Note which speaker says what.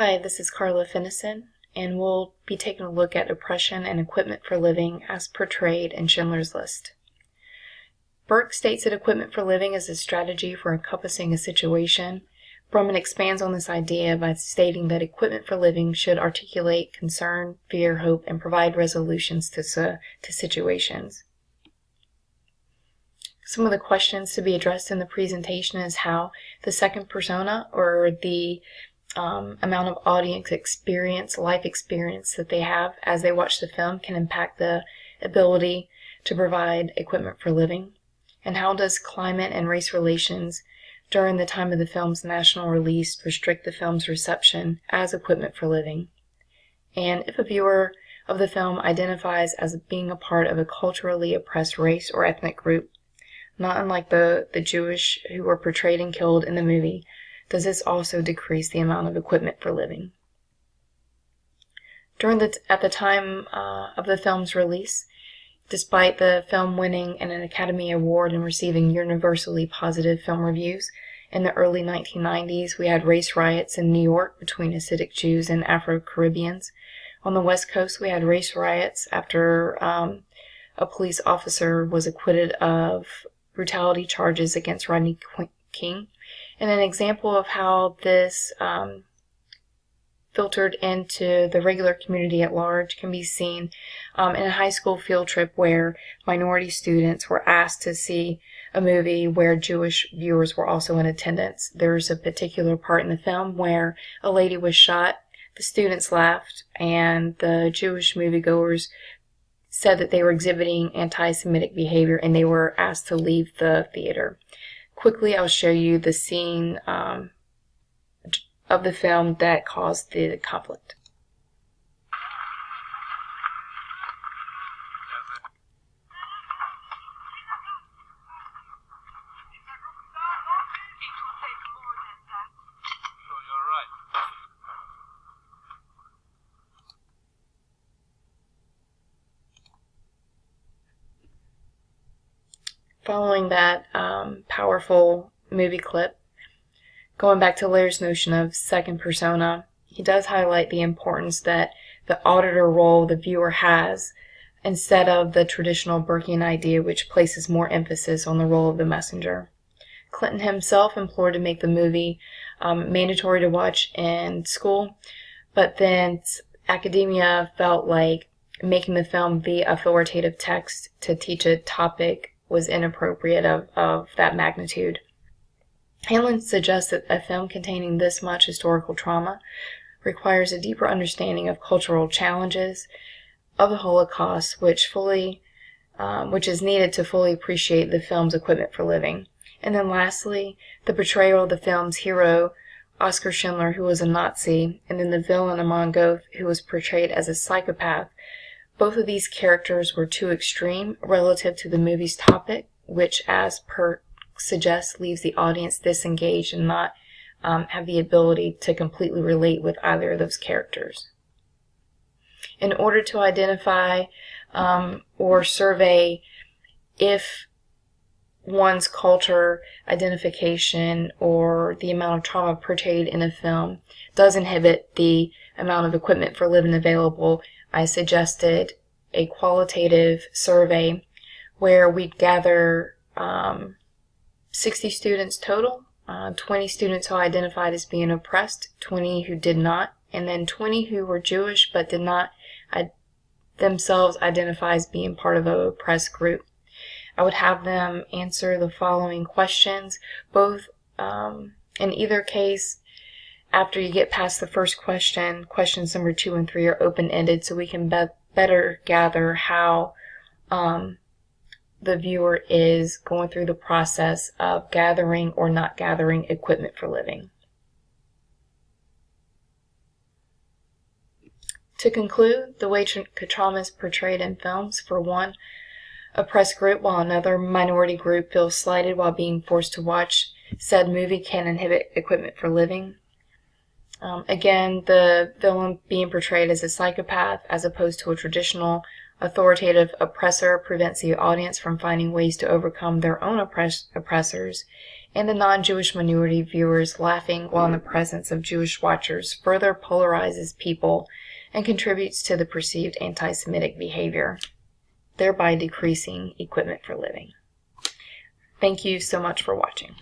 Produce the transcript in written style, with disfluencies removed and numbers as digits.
Speaker 1: Hi, this is Carla Finnison, and we'll be taking a look at oppression and equipment for living as portrayed in Schindler's List. Burke states that equipment for living is a strategy for encompassing a situation. Brumman expands on this idea by stating that equipment for living should articulate concern, fear, hope, and provide resolutions to situations. Some of the questions to be addressed in the presentation is how the second persona, or the amount of audience experience, life experience that they have as they watch the film, can impact the ability to provide equipment for living. And how does climate and race relations during the time of the film's national release restrict the film's reception as equipment for living? And if a viewer of the film identifies as being a part of a culturally oppressed race or ethnic group, not unlike the Jewish who were portrayed and killed in the movie, does this also decrease the amount of equipment for living? At the time of the film's release, despite the film winning an Academy Award and receiving universally positive film reviews, in the early 1990s we had race riots in New York between Hasidic Jews and Afro-Caribbeans. On the West Coast we had race riots after a police officer was acquitted of brutality charges against Rodney King. And an example of how this filtered into the regular community at large can be seen in a high school field trip where minority students were asked to see a movie where Jewish viewers were also in attendance. There's a particular part in the film where a lady was shot, the students laughed, and the Jewish moviegoers said that they were exhibiting anti-Semitic behavior and they were asked to leave the theater. Quickly, I'll show you the scene of the film that caused the conflict. Following that powerful movie clip, going back to Lair's notion of second persona, he does highlight the importance that the auditor role the viewer has instead of the traditional Burkean idea, which places more emphasis on the role of the messenger. Clinton himself implored to make the movie mandatory to watch in school, but then academia felt like making the film the authoritative text to teach a topic was inappropriate of that magnitude. Hanlon suggests that a film containing this much historical trauma requires a deeper understanding of cultural challenges of the Holocaust, which is needed to fully appreciate the film's equipment for living. And then lastly, the portrayal of the film's hero, Oskar Schindler, who was a Nazi, and then the villain Amon Goeth, who was portrayed as a psychopath. Both of these characters were too extreme relative to the movie's topic, which, as Burke suggests, leaves the audience disengaged and not have the ability to completely relate with either of those characters. In order to identify or survey if one's culture identification or the amount of trauma portrayed in a film does inhibit the amount of equipment for living available, I suggested a qualitative survey where we'd gather 60 students total, 20 students who identified as being oppressed, 20 who did not, and then 20 who were Jewish but did not themselves identify as being part of an oppressed group. I would have them answer the following questions, both in either case. After you get past the first question, questions number 2 and 3 are open-ended, so we can better gather how the viewer is going through the process of gathering or not gathering equipment for living. To conclude, the way trauma is portrayed in films, for one oppressed group while another minority group feels slighted while being forced to watch said movie, can inhibit equipment for living. Again, the villain being portrayed as a psychopath as opposed to a traditional authoritative oppressor prevents the audience from finding ways to overcome their own oppressors and the non-Jewish minority viewers laughing while in the presence of Jewish watchers further polarizes people and contributes to the perceived anti-Semitic behavior, thereby decreasing equipment for living. Thank you so much for watching.